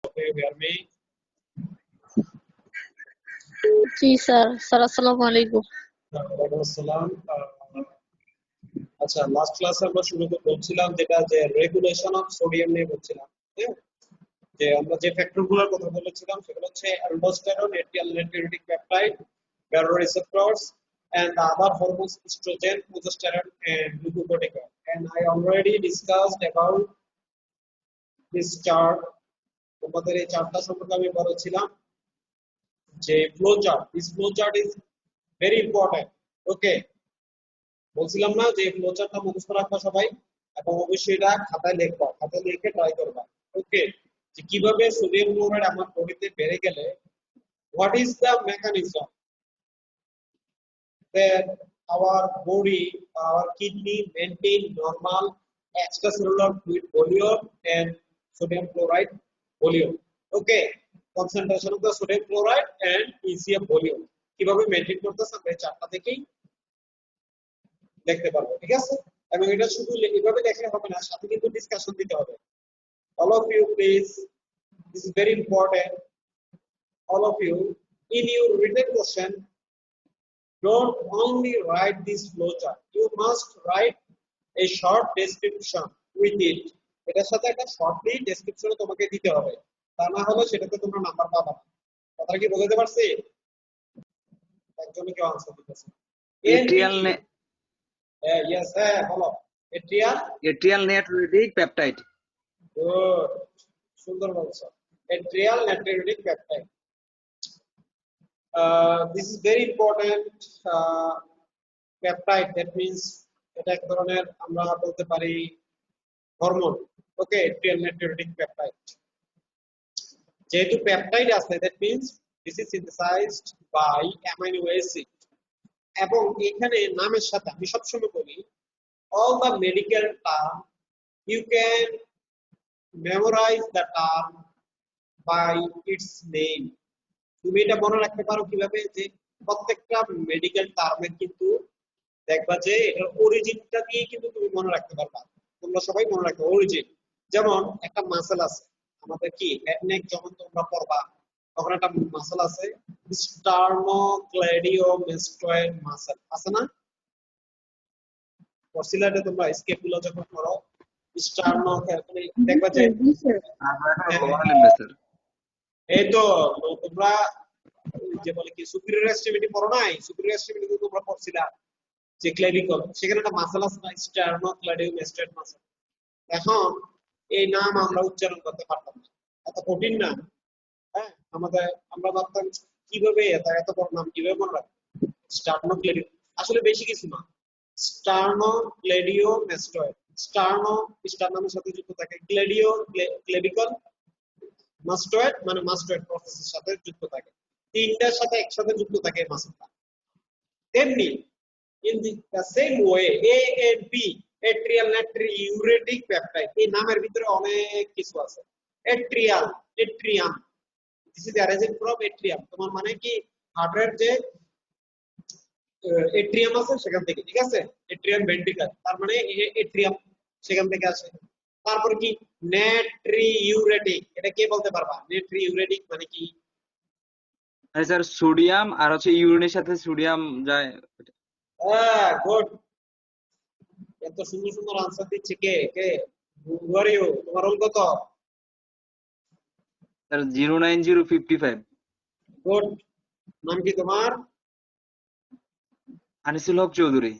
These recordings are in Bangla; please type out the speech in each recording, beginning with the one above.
Do you hear me? G sir. Sir আসসালামু আলাইকুম। ওয়ালাইকুম আসসালাম। আচ্ছা, লাস্ট ক্লাসে আমরা শুরু বলছিলাম যেটা যে রেগুলেশন অফ সোডিয়াম নিয়ে বলছিলাম। হ্যাঁ, যে আমরা যে ফ্যাক্টরগুলোর কথা বলেছিলাম সেগুলো হচ্ছে aldosterone, atrial natriuretic peptide, baroreceptors, and the other hormones estrogen, progesterone, and glucocorticoid. And I already discussed about this chart. তোমাদের এই চার্টটা সম্পর্কে আমি বলেছিলাম যে flow chart. This flow chart is very important. Okay, বলছিলাম না যে ফ্লো চার্টটা মুখস্থ রাখবা সবাই, এবং অবশ্যই এটা খাতায় লিখবা, খাতায় লিখে ট্রাই করবা। ওকে, যে কিভাবে সোডিয়াম ক্লোরাইড আমার বডিতে বেড়ে গেলে what is the mechanism that our body, our kidney maintain normal extracellular fluid volume and sodium chloride volume. Okay, concentration of the sodium chloride and ECM volume কিভাবে মেইনটেইন করতেছে আমরা এই চারটা থেকেই দেখতে পারবো, ঠিক আছে? এবং এটা শুধু এইভাবে দেখলে হবে না, সাথে কিন্তু ডিসকাশন দিতে হবে। all of you please, this is very important, all of you in your written question don't only write this flowchart, you must write a short description with it. এটার সাথে একটা শর্টলি ডেসক্রিপশন তোমাকে দিতে হবে, তা না হলে সেটাতে তোমরা নাম্বার পাবে না। কথাটা কি বুঝতে পারছি? একজনই কেউ আনসার দিতেছে। এট্রিয়াল ইয়েস, হ্যাঁ বলো। Atrial natriuretic peptide. গুড, সুন্দর বলছো। Atrial natriuretic peptide. This is very important peptide, that means এটা এক ধরনের আমরা বলতে পারি হরমোন। ওকে, এট্রিয়াল নাইট্রিউরিক পেপটাইড যেহেতু পেপটাইড আছে, that means this is synthesized by amino acid। এবং এখানে নামের সাথে আমি সবসময় বলি all the medical term you can memorize the term by its name। তুমি এটা মনে রাখতে পারো কিভাবে, যে প্রত্যেকটা মেডিকেল টার্মের কিন্তু দেখবা যে এটার অরিজিনটা দিয়ে কিন্তু তুমি মনে রাখতে পারবা। তোমরা সবাই মনে রাখবে অরিজিন। যেমন একটা মাসেল আছে আমাদের, কি হেড নেক যখন তোমরা পড়বা তখন একটা মাসেল আছে স্টার্নোক্লেডিওমেস্টোয়েড মাসেল, আছে না? পড়ছিলাতে তোমরা স্কেপুলা যখন পড়ো স্টার্নো, দেখবা যে এই তো তোমরা যে বলে কি সুপিরিয়র এক্সট্রিমিটি পড়ো নাই? সুপিরিয়র এক্সট্রিমিটি তোমরা পড়ছিলা যে ক্লেভিকল, সেখানে একটা মাসেল আছে না স্টার্নোক্লেডিওমেস্টোয়েড মাসেল। এখন এই নাম আমরা উচ্চারণ করতে পারতাম না, এত কঠিন নাম। হ্যাঁ, আমরা ভাবতাম কিভাবে এত বড় নাম কিভাবে মনে রাখবো। স্টার্নোক্লেডিও আসলে বেশি কিছু না, স্টার্নোক্লেডিওমেস্টোয়েড। স্টার নামের সাথে যুক্ত থাকে, ক্লেভিকল, মাস্টোয়েড মানে মাস্টোয়েড প্রসেসের সাথে যুক্ত থাকে, তিনটার সাথে একসাথে যুক্ত থাকে মাসেলটা। তেমনি in the same way A and B, atrial natriuretic peptide, এই নামের ভিতরে অনেক কিছু আছে। atrial, atrium, this is arising from atrium, তোমার মানে কি হার্টের যে এট্রিয়াম আছে সেখান থেকে, ঠিক আছে? এট্রিয়াম ভেন্ট্রিকল, তার মানে এট্রিয়াম সেখান থেকে আসে। তারপর কি নাট্রিউরেটিক, এটা কে বলতে পারবা? নাট্রিউরেটিক মানে কি? আরে স্যার, সোডিয়াম আর হচ্ছে ইউরিনের সাথে সোডিয়াম যায়। হ্যাঁ, গুড। এত সুন্দর সুন্দর আনসার দিচ্ছে কে কে? হু আর ইউ? তোমার রোল কত? স্যার 09055। গুড। নাম কি তোমার? আনিসুল হক চৌধুরী।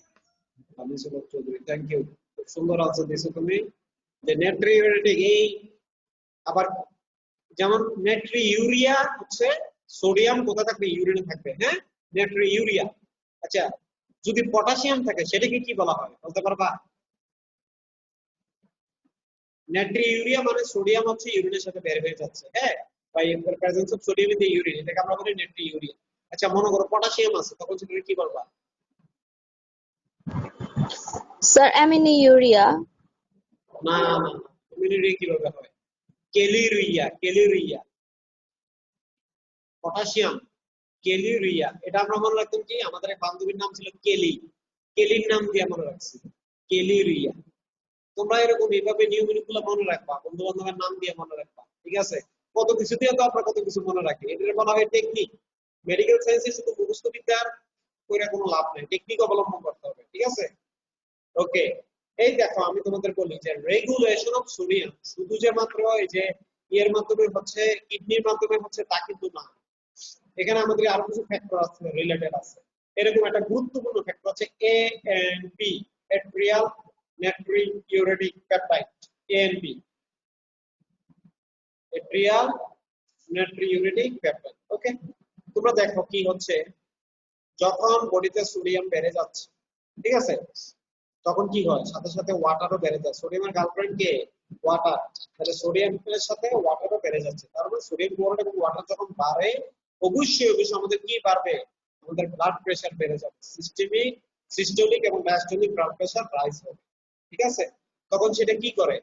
Anisul Haque Chowdhury, thank you. খুব সুন্দর আনসার দিয়েছো তুমি। যে নাট্রিউরেটিক, এই আবার যেমন নাট্রিউরিয়া হচ্ছে সোডিয়াম কোথা থাকবে? ইউরিনে থাকবে। হ্যাঁ, নাট্রিউরিয়া। আচ্ছা, যদি পটাশিয়াম থাকে সেটাকে কি বলা হয় বলতে পারবা? নাট্রিউরিয়া মানে সোডিয়াম হচ্ছে ইউরিনের সাথে বের হয়ে যাচ্ছে, হ্যাঁ, by presence of sodium in the urine, এটাকে আমরা বলি নাট্রিউরিয়া। আচ্ছা, মনে করো পটাশিয়াম আছে, তখন সেটাকে কি বলবা? স্যার অ্যামিনিউরিয়া। না না না, অ্যামিনিউরিয়া কিভাবে হয়? কেলিউরিয়া, কেলিউরিয়া। পটাশিয়াম, কেলিউরিয়া। এটা আমরা মনে রাখতাম কি, আমাদের এক বান্ধবীর নাম ছিল কেলি, কেলির নাম দিয়ে মনে রাখছি কেলিউরিয়া। তোমরা এরকম এইভাবে নিয়মগুলো মনে রাখবা, বন্ধু বান্ধবের নাম দিয়ে মনে রাখবা, ঠিক আছে? কত কিছু দিয়ে তো আমরা কত কিছু মনে রাখি, এটা বলা হয় টেকনিক। মেডিকেল সায়েন্সে শুধু মুখস্থ বিদ্যার করে কোনো লাভ নেই, টেকনিক অবলম্বন করতে হবে, ঠিক আছে? ওকে, এই দেখো আমি তোমাদের বলি যে রেগুলেশন অফ সোডিয়াম শুধু যে মাত্র এই যে এর মাধ্যমে হচ্ছে, কিডনির মাধ্যমে হচ্ছে তা কিন্তু না, এখানে আমাদের আরো কিছু ফ্যাক্টর আছে, রিলেটেড আছে। এরকম একটা গুরুত্বপূর্ণ ফ্যাক্টর হচ্ছে ANP, atrial natriuretic peptide, ANP, atrial natriuretic peptide. Okay, তোমরা দেখো কি হচ্ছে, যখন বডিতে সোডিয়াম বেড়ে যাচ্ছে, ঠিক আছে, তখন কি হয়, সাথে সাথে ওয়াটারও বেড়ে যায়। সোডিয়ামের গার্লফ্রেন্ড কে? ওয়াটার। তাহলে সোডিয়ামের সাথে ওয়াটারও বেড়ে যাচ্ছে, তার মানে সোডিয়াম ক্লোরাইড এবং ওয়াটার যখন বাড়ে, অবশ্যই অবশ্যই আমাদের কি বাড়বে, আমাদের ব্লাড প্রেশার বেড়ে যাবে, সিস্টোলিক এবং ডায়াস্টোলিক ব্লাড প্রেশার রাইজ হবে, ঠিক আছে? তখন সেটা কি করে,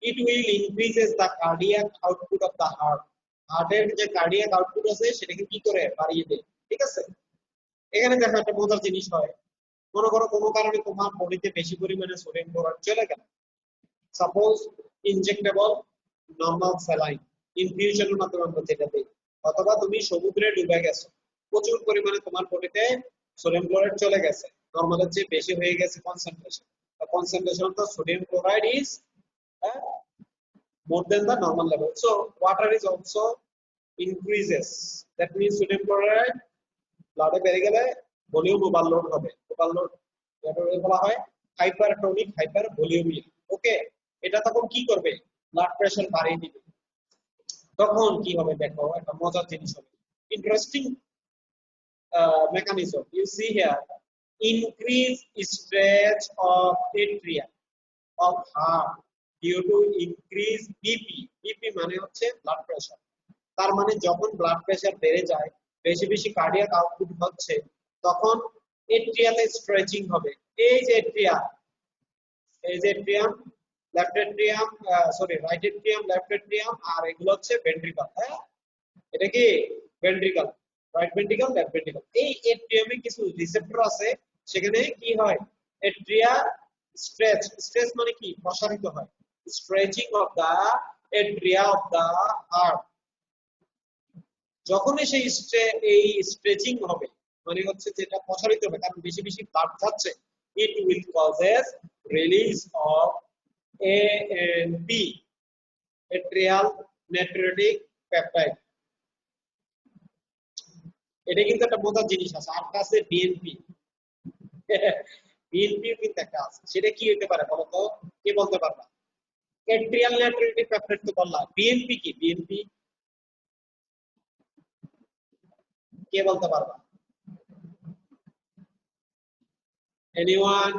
it will increases the cardiac output of the heart, হার্টের যে কার্ডিয়াক আউটপুট আছে সেটাকে কি করে, বাড়িয়ে দেয়, ঠিক আছে? এখানে দেখো একটা মজার জিনিস হয়, মনে করো কোনো কারণে তোমার বডিতে বেশি পরিমাণে সোডিয়াম ক্লোরাইড চলে গেল, সাপোজ ইনজেক্টেবল নরমাল স্যালাইন ইনফিউশনের মাধ্যমে আমরা যেটা দিই, অথবা তুমি সমুদ্রে ডুবে গেছো, প্রচুর পরিমাণে তোমার বডিতে সোডিয়াম ক্লোরাইড চলে গেছে, নরমালের চেয়ে বেশি হয়ে গেছে concentration, the concentration of the sodium chloride is more than the normal level, so water is also increases, that means sodium chloride ব্লাডে বেড়ে গেলে ভলিউম ওভারলোড হবে, ওভারলোড যেটাকে বলা হয় হাইপারটোনিক হাইপারভলিউমিয়া। ওকে, এটা তখন কি করবে, ব্লাড প্রেশার বাড়িয়ে দিবে। তখন কি হবে দেখো, একটা মজার জিনিস হবে, interesting mechanism you see here, increase stretch of atria of heart due to increase bp মানে হচ্ছে ব্লাড প্রেশার, তার মানে যখন ব্লাড প্রেশার বেড়ে যায়, বেশি বেশি কার্ডিয়াক আউটপুট হচ্ছে, তখন এট্রিয়াতে স্ট্রেচিং হবে। এই যে এট্রিয়া, এই যে atrium, left atrium, sorry right atrium, left atrium, আর এগুলো হচ্ছে ভেন্ট্রিকল। হ্যাঁ, এটা কি ventricle, right ventricle, left ventricle. এই এট্রিয়ামে কিছু রিসেপ্টর আছে, সেখানে কি হয়, এট্রিয়া স্ট্রেচ, স্ট্রেচ মানে কি, প্রসারিত হয়, stretching of the atria of the heart. যখন এই স্ট্রেচিং হবে, মানে হচ্ছে যেটা প্রসারিত হবে, কারণ বেশি বেশি ব্লাড যাচ্ছে, it will causes release of ANP, atrial natriuretic peptide। এটা কিন্তু একটা মজার জিনিস আছে, আর কাছে বিএনপি, বিএনপি কিন্তু একটা আছে, সেটা কি হতে পারে বলো তো, কে বলতে পারবা? atrial natriuretic peptide তো বললাম, বিএনপি কি, বিএনপি কে বলতে পারবা? এনিওয়ান,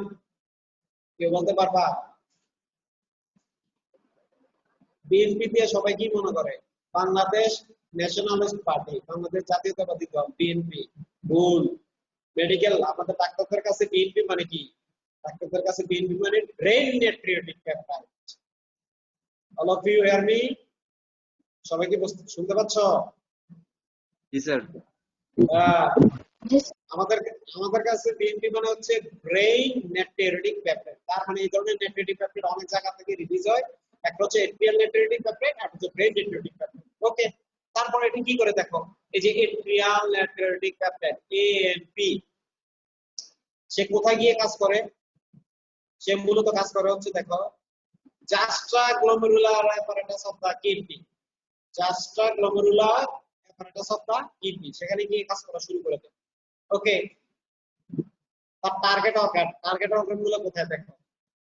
কেউ বলতে পারবা? বিএনপি দিয়ে সবাই কি মনে করে, বাংলাদেশ ন্যাশনালিস্ট পার্টি, বাংলাদেশ জাতীয়তাবাদী দল, বিএনপি। ভুল। মেডিকেল, আমাদের ডাক্তারদের কাছে বিএনপি মানে কি, ডাক্তারদের কাছে বিএনপি মানে brain natriuretic peptide. All of you hear me? সবাই কি শুনতে পাচ্ছ? জি স্যার। আমাদের কাছে বিএনপি মানে হচ্ছে ব্রেইন নাট্রিউরেটিক পেপটাইড। তার মানে এই ধরনের নাট্রিউরেটিক পেপটাইড অনেক জায়গা থেকে রিলিজ হয়, একটা হচ্ছে এট্রিয়াল নাট্রিউরেটিক পেপটাইড, আর হচ্ছে ব্রেইন নাট্রিউরেটিক পেপটাইড। ওকে, তারপরে এটা কি করে দেখো, এই যে এট্রিয়াল নাট্রিউরেটিক পেপটাইড এএনপি, সে কোথায় গিয়ে কাজ করে? সে মূলত কাজ করে হচ্ছে দেখো, juxtaglomerular apparatus of the kidney, juxtaglomerular apparatus of the kidney, সেখানে গিয়ে কাজ করা শুরু করে দেয়। ওকে, তার টার্গেট অর্গান গুলো কোথায় দেখো,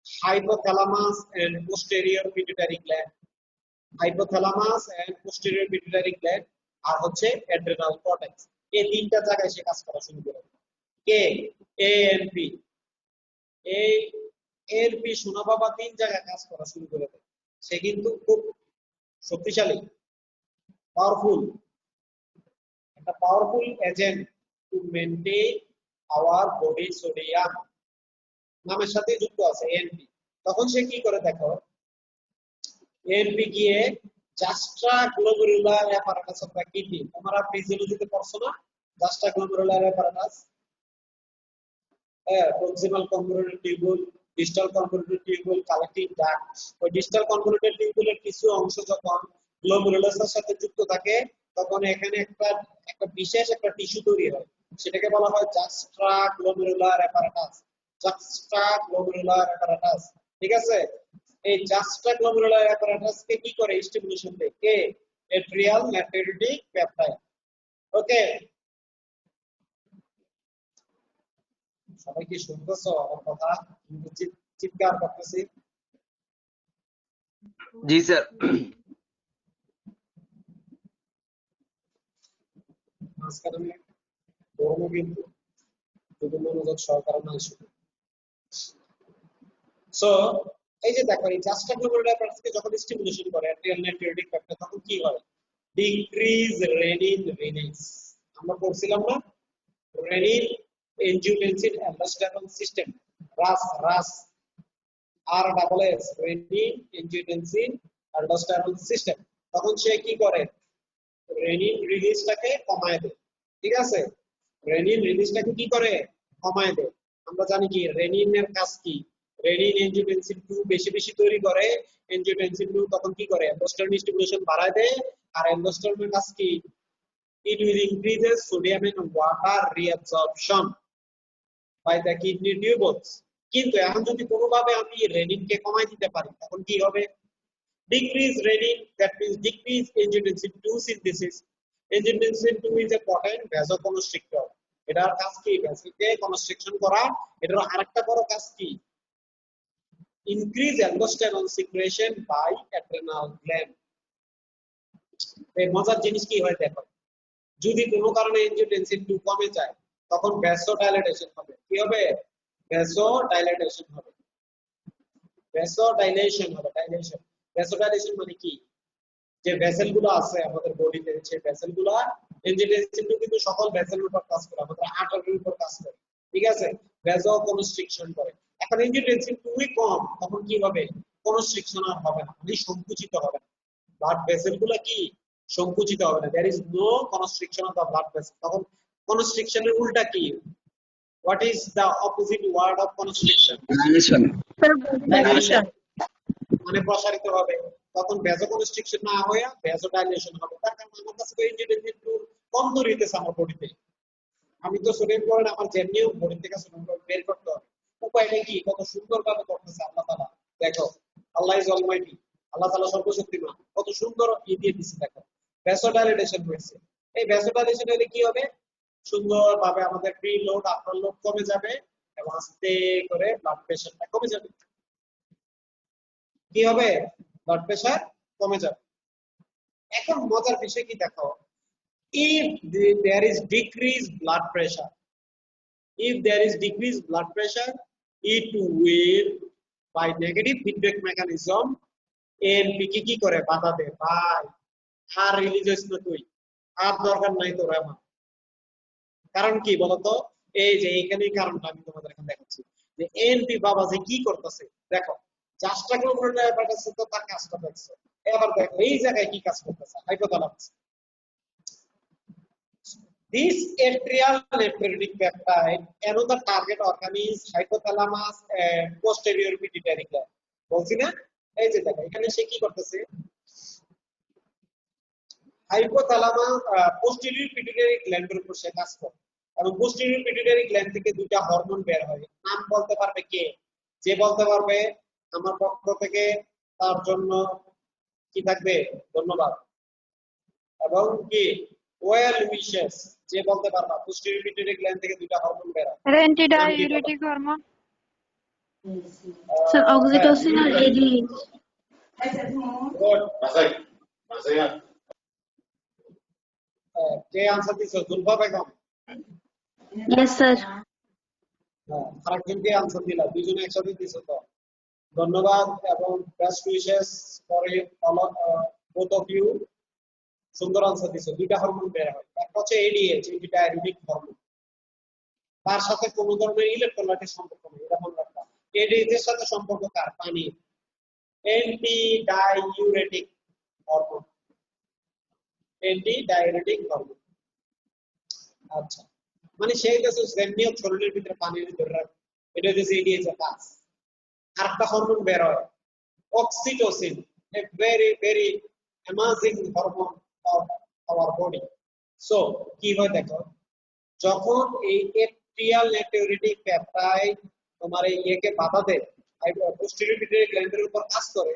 hypothalamus and posterior pituitary gland, hypothalamus and posterior pituitary gland, আর হচ্ছে adrenal cortex, এই তিনটা জায়গায় সে কাজ করা শুরু করে। কে? এএনপি। এই এএনপি শোনা বাবা তিন জায়গায় কাজ করা শুরু করে দেয়, সে কিন্তু খুব শক্তিশালী, পাওয়ারফুল, একটা powerful agent to maintain our body sodium, নামের সাথে যুক্ত আছে এএনপি। তখন সে কি করে দেখো, এএনপি গিয়ে juxtaglomerular apparatus of the kidney, তোমরা ফিজিওলজিতে পড়ছো না juxtaglomerular apparatus, proximal convoluted tubule, distal convoluted tubule, collecting duct। ওই distal convoluted tubule এর কিছু অংশ যখন গ্লোমেরুলাসের সাথে যুক্ত থাকে তখন এখানে একটা বিশেষ একটা টিস্যু তৈরি হয়, সেটাকে বলা হয় জাক্সট্রা গ্লোমেরুলার অ্যাপারাটাস। জাক্সট্রা গ্লোমেরুলার অ্যাপারাটাস, ঠিক আছে? এই জাক্সট্রা গ্লোমেরুলার অ্যাপারাটাস কে কি করে স্টিমুলেশন দেয়? কে? Atrial নেফ্রিটিক peptide. ওকে, সবাই কি শুনতেছো আমার কথা? চিৎকার করতেছি। জি স্যার। মাঝখানে বলবো কিন্তু যদি মনোযোগ সহকারে না শুনে। সো এই যে দেখো, এই জাস্টা গ্লোমেরুলার অ্যাপারাটাসকে যখন স্টিমুলেশন করে অ্যাট্রিয়াল নেফ্রিটিক পেপটাইড, তখন কি হয়? Decrease renin release. আমরা পড়ছিলাম না renin angiotensin aldosterone system, RAAS আর double S, renin angiotensin aldosterone system. তখন সে কি করে? রেনিন রিলিজটাকে কমায় দেয়, ঠিক আছে? রেনিন রিলিজটাকে কি করে? কমায় দেয়। আমরা জানি কি রেনিনের কাজ কি? রেনিন এনজিওটেনসিন 2 বেশি বেশি তৈরি করে। এনজিওটেনসিন 2 তখন কি করে? অ্যালডোস্টেরন স্টিমুলেশন বাড়ায় দেয়। আর অ্যালডোস্টেরনের কাজ কি? It will increase sodium and water reabsorption by the kidney tubules. কিন্তু এখন যদি কোনোভাবে আমি রেনিনকে কমাই দিতে পারি তখন কি হবে? Decrease renin, that means decrease angiotensin 2 synthesis. Angiotensin 2 is a potent vasoconstrictor. এটার কাজ কি? ভ্যাসলকে কনস্ট্রিকশন করা। এটার আরেকটা বড় কাজ কি? Increase aldosterone secretion by adrenal gland. এই মজার জিনিস কি হয় দেখো, যদি কোনো কারণে এনজিওটেনসিন 2 কমে যায় তখন ভ্যাসোডাইলেটেশন হবে। কি হবে? ভ্যাসোডাইলেটেশন হবে। ভ্যাসোডাইলেশন হবে, ডাইলেশন। ভ্যাসোডাইলেশন মানে কি? যে ভেসেলগুলো আছে আমাদের বডিতে, সেই ভেসেলগুলো এনজিওটেনসিন 2 কিন্তু সকল ভেসেলের উপর কাজ করে, আমাদের আর্টারির উপর কাজ করে, ঠিক আছে? ভ্যাসো কনস্ট্রিকশন করে। এখন এনজিওটেনসিন 2 কম, তখন কি হবে? কনস্ট্রিকশন আর হবে না, মানে সংকুচিত হবে না। ব্লাড ভেসেলগুলো কি? সংকুচিত হবে না। there is no constriction of the blood vessel. তখন কনস্ট্রিকশনের উল্টা কি? what is the opposite word of constriction? Dilation, মানে প্রসারিত হবে। তখন ভ্যাসোকনস্ট্রিকশন না হয়ে ভ্যাসোডাইলেশন হবে। তার কারণে আমার কাছে এনজিওটেনসিন 2 কম তৈরিতেছে আমার বডিতে। আমি তো সোডিয়াম ক্লোরাইড আমার যেমনিও বডি থেকে সোডিয়াম ক্লোরাইড বের করতে হবে। উপায়টা কি? কত সুন্দরভাবে করতেছে আল্লাহ তাআলা। দেখো, আল্লাহ ইজ অলমাইটি, আল্লাহ তাআলা সর্বশক্তিমান, কত সুন্দর দিয়ে দিচ্ছে। দেখো, ভ্যাসোডাইলেশন হয়েছে। এই ভ্যাসোডাইলেশন হলে কি হবে? সুন্দরভাবে আমাদের প্রি লোড আফটার লোড কমে যাবে এবং আস্তে করে ব্লাড প্রেশারটা কমে যাবে। কি হবে? ব্লাড প্রেশার কমে যাবে। এখন মজার বিষয় কি দেখো, if there is decreased blood pressure, if there is decreased blood pressure, it will by negative feedback mechanism ANP কি করে? বাধা দেয়। ভাই আর রিলিজ হইছ না তুই, আর দরকার নাই তোর আমার। কারণ কি বলতো? এই যে এইখানেই কারণটা আমি তোমাদের এখন দেখাচ্ছি যে এএনপি বাবা যে কি করতেছে। দেখো, জাস্টা গ্লোমেরুলার অ্যাপারাটাস তো তার কাজটা দেখছো। এবার দেখো এই জায়গায় কি কাজ করতেছে, hypothalamus. This atrial nephritic peptide, another target organ is hypothalamus and posterior pituitary gland. বলছি না? এই যে দেখো এখানে সে কি করতেছে, হাইপোথ্যালামাস পোস্টেরিয়র পিটুইটারি গ্ল্যান্ডের উপর সে কাজ করে। এবং পোস্টেরিয়র পিটুইটারি গ্ল্যান্ড থেকে দুটো হরমোন বের হয়। নাম বলতে পারবে কে? যে বলতে পারবে আমার পক্ষ থেকে তার জন্য কি থাকবে? ধন্যবাদ এবং কি ওয়েল উইশেস। যে বলতে পারবা পোস্টেরিয়র পিটুইটারি গ্ল্যান্ড থেকে দুটো হরমোন বের হয়। অ্যান্টিডাইউরেটিক হরমোন স্যার অক্সিটোসিন আর এডি। গুড, কে আনসার দিছো? জুলফা বেগম। Yes sir. আরেকজনকে আনসার দিলা, দুইজনে একসাথে দিছো তো ধন্যবাদ এবং best wishes for both of you. সুন্দর আনসার দিছো। দুইটা হরমোন বের হয়, একটা হচ্ছে এডিএইচ, অ্যান্টিডাইউরেটিক হরমোন। তার সাথে কোনো ধরনের ইলেকট্রোলাইটের সম্পর্ক নেই, এটা মনে রাখবা। এডিএইচ এর সাথে সম্পর্ক কার? পানির। Antidiuretic hormone, antidiuretic hormone. আচ্ছা, মানে সেই দেশে যেমনি শরীরের ভিতরে পানির ধরে রাখবে, এটা হচ্ছে এডিএইচ এর কাজ। আরেকটা হরমোন বের হয় oxytocin, a very very amazing hormone of our body. So কি হয় দেখো, যখন এই এট্রিয়াল নেটরিউরেটিক পেপটাইড তোমার এই ইয়েকে বাধা দেয়, পোস্টেরিয়র পিটুইটারি গ্ল্যান্ডের উপর কাজ করে,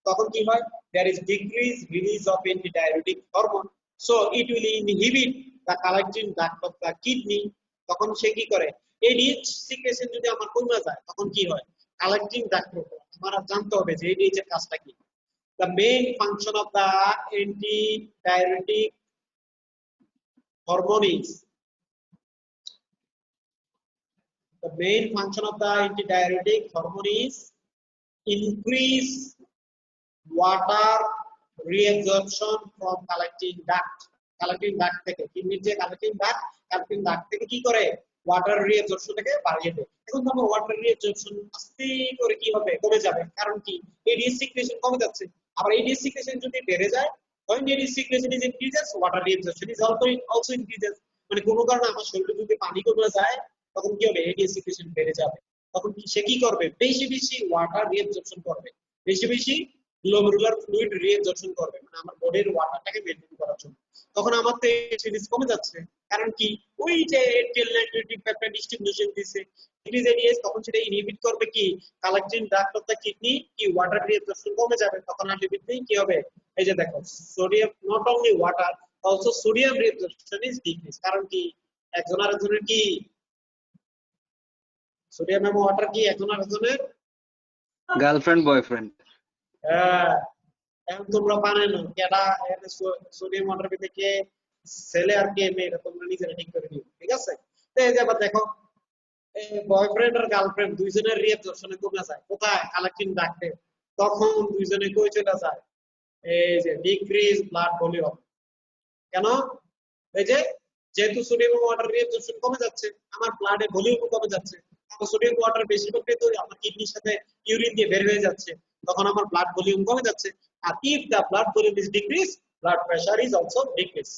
তখন কি হয়, there is decreased release of antidiuretic hormone, so it will inhibit the collecting duct of the kidney। তখন সে কি করে, ADH সিক্রেশন যদি আমার কমে যায় তখন কি হয়, কালেক্টিং ডাক্ট আমার জানতে হবে যে ADH এর কাজটা কি। the main function of the antidiuretic hormone is the main function of the antidiuretic hormone is increase water reabsorption from collecting duct। collecting duct থেকে কিডনির যে collecting duct থেকে কি করে, ওয়াটার রিঅ্যাবজর্পশন থেকে বাড়িয়ে দেয়। এখন তোমার ওয়াটার রিঅ্যাবজর্পশন আস্তে করে কি হবে, কমে যাবে, কারণ কি এডিএস সিক্রেশন কমে যাচ্ছে। আবার এডিএস সিক্রেশন যদি বেড়ে যায়, when ads secretion is increases water reabsorption is also increases. মানে কোনো কারণে আমার শরীরে যদি পানি কমে যায় তখন কি হবে, এডিএস সিক্রেশন বেড়ে যাবে। তখন সে কি করবে, বেশি বেশি ওয়াটার রিঅ্যাবজর্পশন করবে, বেশি বেশি গ্লোমেরুলার ফ্লুইড রিঅ্যাবজর্পশন করবে, মানে আমার বডির ওয়াটারটাকে মেইনটেইন করার জন্য। তখন আমার তো সিরিজ কমে যাচ্ছে, কারণ কি ওই যে এটিএল নাইট্রেটিক পেপটাইড ডিস্ট্রিবিউশন দিছে ইনক্রিজ এডিএস, তখন সেটা ইনহিবিট করবে কি collecting duct of the kidney, কি ওয়াটার রিঅ্যাবজর্পশন কমে যাবে। তখন আলটিমেটলি কি হবে, এই যে দেখো sodium, not only water also sodium reabsorption is decrease. কারণ কি একজন আরেকজনের কি সোডিয়াম এবং ওয়াটার কি একজন আরেকজনের গার্লফ্রেন্ড বয়ফ্রেন্ড। হ্যাঁ, এখন তোমরা পারে না কেডা সোডিয়াম ওয়াটার থেকে ছেলে আর কে মেয়ে, তোমরা নিজেরা ঠিক করে নিও, ঠিক আছে। তো এই যে আবার দেখো বয়ফ্রেন্ড আর গার্লফ্রেন্ড দুইজনের রিঅ্যাবজর্পশনে কমে যায়, কোথায়, কালেক্টিং ডাক্টে। তখন দুইজনে কই চলে যায়, এই যে ডিক্রিজ ব্লাড ভলিউম। কেন, এই যে যেহেতু সোডিয়াম ওয়াটার রিঅ্যাবজর্পশন কমে যাচ্ছে, আমার ব্লাডে ভলিউম কমে যাচ্ছে, আমার সোডিয়াম ওয়াটার বেশিরভাগটাই তো আমার কিডনির সাথে ইউরিন দিয়ে বের হয়ে যাচ্ছে, তখন আমার ব্লাড ভলিউম কমে যাচ্ছে। আর if the blood volume is decrease, blood pressure is also decrease.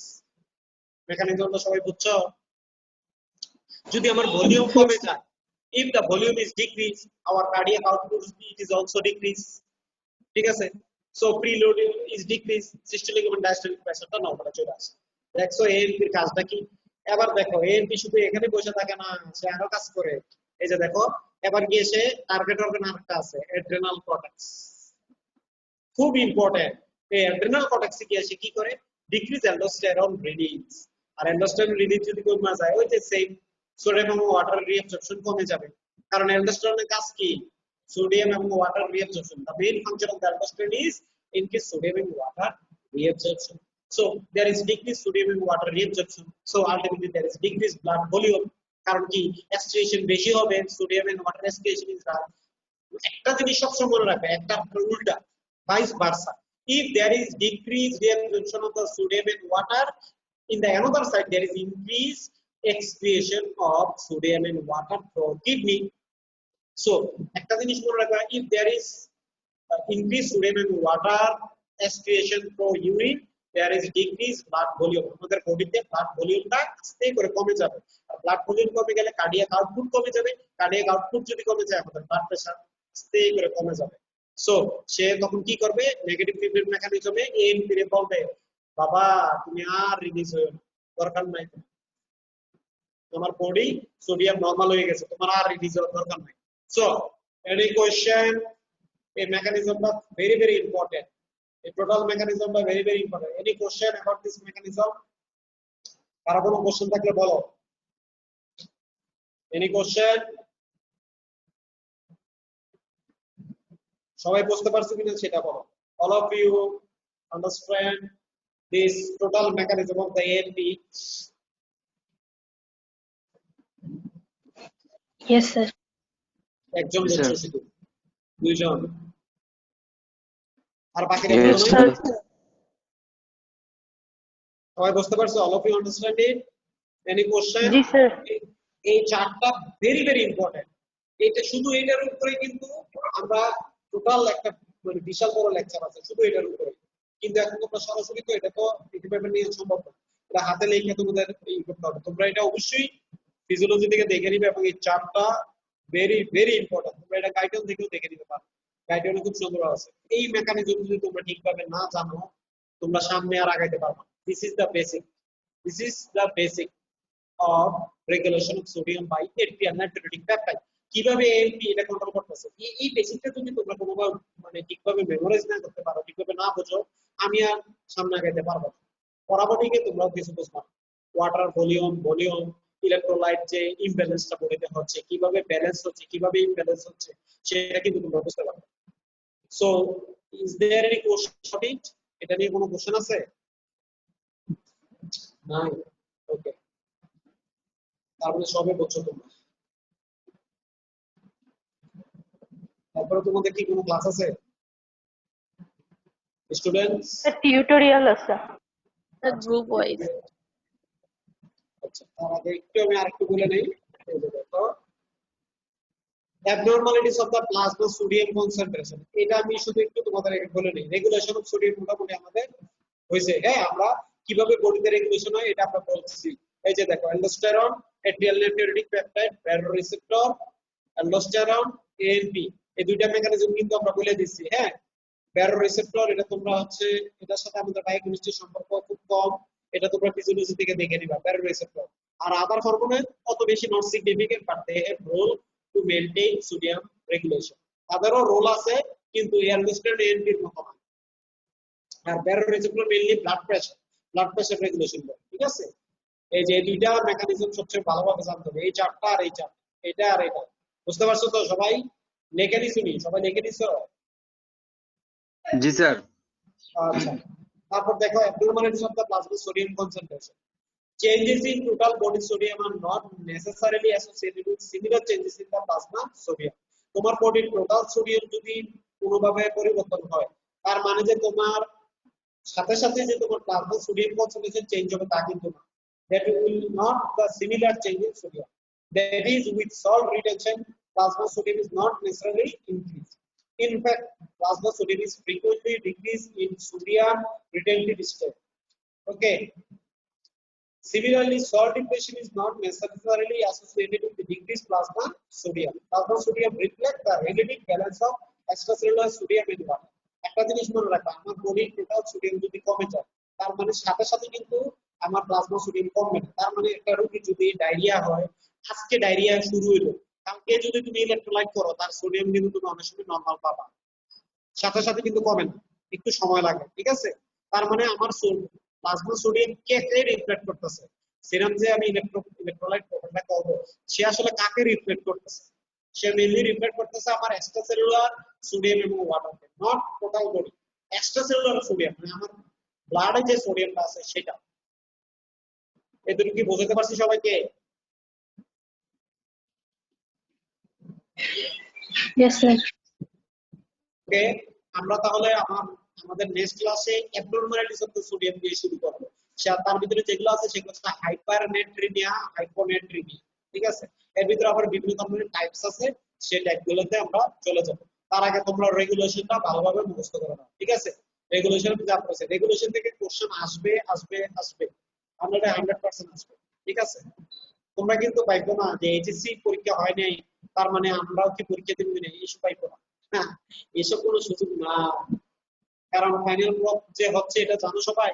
মেকানিজমটা সবাই বুঝছো? যদি আমার ভলিউম কমে যায়, if the volume is decreased, our cardiac output speed is also decreased, ঠিক আছে। so preload is decreased, systolic এবং diastolic প্রেসারটা নরমালে চলে আসে। দেখছো ANP এর কাজটা কি। এবার দেখো ANP শুধু এখানে বসে থাকে না, সে আরো কাজ করে। এই যে দেখো এবার গিয়ে সে টার্গেট অর্গান আরেকটা আছে, অ্যাড্রেনাল কর্টেক্স, খুব ইম্পর্টেন্ট। এই অ্যাড্রেনাল কর্টেক্সে গিয়ে সে কি করে, ডিক্রিজ অ্যালডোস্টেরন রিলিজ। আর অ্যালডোস্টেরন রিলিজ যদি কমে যায়, ওই যে সেম সোডিয়াম এবং ওয়াটার রিঅ্যাবজর্পশন কমে যাবে। কারণ অ্যালডোস্টেরনের কাজ কি, সোডিয়াম এবং water reabsorption. The main function of the aldosterone is increase sodium এবং water reabsorption. So there is decreased sodium and water reabsorption. So ultimately there is decreased blood volume. কারণ কি অ্যাসিটেশন বেশি হবে, সোডিয়াম এন্ড ওয়াটার অ্যাসিটেশন ইজ রাইজ। একটা জিনিস সবসময় মনে রাখবে, একটা উল্টা, vice versa. If there is decreased reabsorption of the sodium and water, in the another side there is increased excretion of sodium and water from kidney. So একটা জিনিস মনে রাখবে, if there is increased sodium and water excretion from urine, there is decreased blood volume. আমাদের বডিতে ব্লাড ভলিউমটা আস্তে করে কমে যাবে। আর ব্লাড ভলিউম কমে গেলে কার্ডিয়াক আউটপুট কমে যাবে, কার্ডিয়াক আউটপুট যদি কমে যায় আমাদের ব্লাড প্রেসার আস্তে করে কমে যাবে। সো সে তখন কি করবে, নেগেটিভ ফিডব্যাক মেকানিজমে ANP রে বলবে, বাবা তুমি আর রিলিজ হয়ো না, দরকার নাই, তোমার বডি সোডিয়াম নরমাল হয়ে গেছে, তোমার আর রিলিজ হওয়ার দরকার নাই। সো এনি কোশ্চেন, এই মেকানিজমটা ভেরি ভেরি ইম্পর্টেন্ট, এই টোটাল মেকানিজমটা very very important. Any question about this mechanism? কারো কোনো কোশ্চেন থাকলে বলো। Any question? সবাই বুঝতে পারছো কিনা সেটা বলো। All of you understand this total mechanism of the ANP? Yes, sir. একজন Yes, বলছো sir. শুধু, দুইজন, আর বাকিরা Yes, বলো sir. না? সবাই বুঝতে পারছো? All of you understand it? Any question? জি স্যার। এই চারটা ভেরি ভেরি ইম্পর্টেন্ট। এটা শুধু এটার উপরে কিন্তু আমরা টোটাল একটা মানে বিশাল বড় লেকচার আছে শুধু এটার উপরে। কিন্তু এখন তোমরা সরাসরি তো এটা তো পেপার নিয়ে সম্ভব না, এটা হাতে লিখে তোমাদের এই করতে হবে। তোমরা এটা অবশ্যই ফিজিওলজি থেকে দেখে নিবে এবং এই চারটা ভেরি ভেরি ইম্পর্টেন্ট। তোমরা এটা গাইডলাইন থেকেও দেখে নিতে পারো, গাইডলাইনে খুব সুন্দর আছে। এই মেকানিজম যদি তোমরা ঠিকভাবে না জানো, তোমরা সামনে আর আগাইতে পারবে না। This is the basic of regulation of sodium by ATP natriuretic peptide. কিভাবে এএনপি এটা কন্ট্রোল করতেছে, এই বেসিকটা যদি তোমরা কোনোভাবে মানে ঠিকভাবে মেমোরাইজ না করতে পারো, ঠিকভাবে না বোঝো, আমি আর সামনে আগাইতে পারবো না। পরবর্তীকে তোমরা কিছু বুঝবা, ওয়াটার ভলিউম ইলেকট্রোলাইট যে ইমব্যালেন্সটা বডিতে হচ্ছে, কিভাবে ব্যালেন্স হচ্ছে, কিভাবে ইমব্যালেন্স হচ্ছে, সেটা কিন্তু তোমরা বুঝতে পারবে। So is there any question? এটা নিয়ে কোনো কোশ্চেন আছে? নাই? ওকে, তারপরে সবে বুঝছো তোমরা। তারপরে তোমাদের কি কোনো ক্লাস আছে স্টুডেন্টস? টিউটোরিয়াল আছে গ্রুপ ওয়াইজ। আচ্ছা, তার আগে একটু আমি আরেকটু বলে নেই। এই যে দেখো, abnormalities of the plasma sodium concentration, এটা আমি শুধু একটু তোমাদের বলে নেই। রেগুলেশন অফ সোডিয়াম মোটামুটি আমাদের হয়েছে। হ্যাঁ, আমরা কিভাবে বডিতে রেগুলেশন হয় এটা আমরা বলছি। এই যে দেখো, aldosterone, atrial natriuretic peptide, baroreceptor, aldosterone, ANP, এই দুইটা মেকানিজম কিন্তু আমরা বলে দিচ্ছি। হ্যাঁ, ব্যারোরিসেপ্টর এটা তোমরা হচ্ছে, এটার সাথে আমাদের বায়োকেমিস্ট্রির সম্পর্ক খুব কম, এটা তোমরা ফিজিওলজি থেকে দেখে নিবা। ব্যারোরিসেপ্টর আর আদার হরমোনের অত বেশি not significant, but they have role to maintain sodium regulation. তাদেরও রোল আছে, কিন্তু অ্যালডোস্টেরন এএনপির মতো না। আর baroreceptor mainly blood pressure regulation করে। ঠিক আছে, এই যে দুইটা মেকানিজম সবচেয়ে ভালোভাবে জানতে হবে, এই চারটা আর এই চারটা, এটা আর এটা। বুঝতে পারছো তো সবাই? লিখে নিছো নি? সবাই লিখে নিছো? জি স্যার। আচ্ছা, তারপর দেখো, abnormalities of the plasma sodium concentration. Changes in total body sodium are not necessarily associated with similar changes in the plasma sodium. তোমার বডির টোটাল সোডিয়াম যদি কোনোভাবে পরিবর্তন হয়, তার মানে যে তোমার সাথে সাথে যে তোমার প্লাজমা সোডিয়াম কনসেন্ট্রেশন চেঞ্জ হবে তা কিন্তু না। That will not the similar change in sodium. That is, with salt retention, plasma sodium is not necessarily increased. In fact, plasma sodium is frequently decreased in sodium retentive state. Okay. Similarly, salt depletion is not necessarily associated with the decreased plasma sodium. Plasma sodium reflects the relative balance of extracellular sodium in water. একটা জিনিস মনে রাখবা, আমার বডির টোটাল সোডিয়াম যদি কমে যায়, তার মানে সাথে সাথে কিন্তু আমার প্লাজমা সোডিয়াম কমবে না। তার মানে একটা রোগী যদি ডায়রিয়া হয়, আজকে ডায়রিয়া শুরু হলো, কালকে যদি তুমি ইলেক্ট্রোলাইট করো, তার সোডিয়াম কিন্তু তুমি অনেক সময় নরমাল পাবা, সাথে সাথে কিন্তু কমে না, একটু সময় লাগে। ঠিক আছে, তার মানে আমার প্লাজমা সোডিয়াম কে রিফ্লেক্ট করতেছে? সেরাম যে আমি ইলেক্ট্রোলাইট প্রোটোনটা করব, সে আসলে কাকে রিফ্লেক্ট করতেছে? সে মেইনলি রিফ্লেক্ট করতেছে আমার এক্সট্রাসেলুলার সোডিয়াম এবং ওয়াটারকে, not total body. Extracellular sodium মানে আমার ব্লাডে যে সোডিয়ামটা আছে সেটা। এই দুটো কি বোঝাতে পারছি সবাইকে? Yes, sir. ওকে, আমরা তাহলে আমাদের নেক্সট ক্লাসে অ্যাবনরমালিটিস অফ দ্য সোডিয়াম দিয়ে শুরু করব। তার ভিতরে যেগুলো আছে সেগুলো হচ্ছে হাইপারনেট্রিমিয়া, হাইপোনেট্রিমিয়া। ঠিক আছে, এর ভিতরে আবার বিভিন্ন ধরনের টাইপস আছে, সেই টাইপগুলোতে আমরা চলে যাব। তার আগে তোমরা রেগুলেশনটা ভালোভাবে মুখস্থ করে নাও। ঠিক আছে, রেগুলেশনের যা আছে, রেগুলেশন থেকে কোশ্চেন আসবে আসবে আসবে, 100% আসবে। ঠিক আছে, তোমরা কিন্তু পাইবো না যে এইচএসসি পরীক্ষা হয় নাই তার মানে আমরাও কি পরীক্ষা দিব না, এইসব পাইবো না। হ্যাঁ, এসব কোনো সুযোগ না, কারণ ফাইনাল প্রপ যে হচ্ছে এটা জানো সবাই।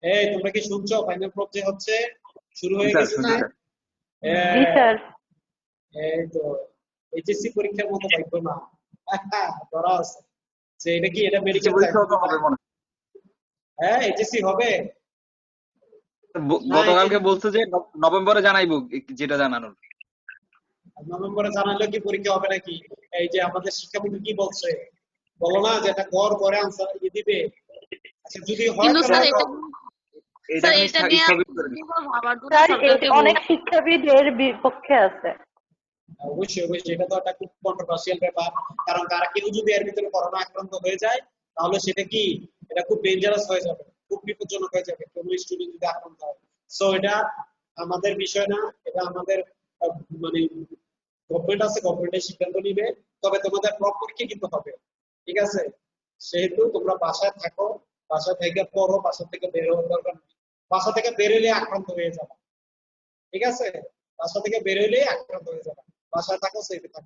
এই তোমরা কি শুনছো? ফাইনাল প্রপ যে হচ্ছে শুরু হয়ে গেছে না? জি স্যার। এই তো এইচএসসি পরীক্ষার মতো পাইবো না, ধরা আছে যে এটা কি, এটা মেডিকেল পরীক্ষাও তো হবে মনে হয়। হ্যাঁ, এইচএসসি হবে। গতকালকে বলছে যে নভেম্বরে জানাইবো যেটা জানানোর। নভেম্বরে জানালে কি পরীক্ষা হবে নাকি? এই যে আমাদের শিক্ষামন্ত্রী কি বলছে, বলো না যে এটা করে আনসার দিবে। আচ্ছা, যদি হয় কিন্তু স্যার এটা এটা নিয়ে স্থগিত করে দিন। ভাবার জন্য স্যার সরকারকে অনেক শিক্ষাবিদ এর বিপক্ষে আছে। অবশ্যই অবশ্যই, এটা তো একটা খুব কন্ট্রোভার্সিয়াল ব্যাপার, কারণ কারা কেউ যদি এর ভিতরে করোনা আক্রান্ত হয়ে যায় তাহলে সেটা কি, এটা খুব ডেঞ্জারাস হয়ে যাবে, খুব বিপজ্জনক হয়ে যাবে কোনো স্টুডেন্ট যদি আক্রান্ত হয়। সো এটা আমাদের বিষয় না, এটা আমাদের মানে গভর্নমেন্ট আছে, গভর্নমেন্টের সিদ্ধান্ত নিবে। তবে তোমাদের প্রপ পরীক্ষা কিন্তু হবে। ঠিক আছে, সেহেতু তোমরা বাসায় থাকো, বাসা থেকে পড়ো, বাসা থেকে বের হওয়ার দরকার নেই। বাসা থেকে বের হলে আক্রান্ত হয়ে যাবে। ঠিক আছে, বাসা থেকে বের হলে আক্রান্ত হয়ে যাবে। বাসায় থাকো, সেফে থাকো।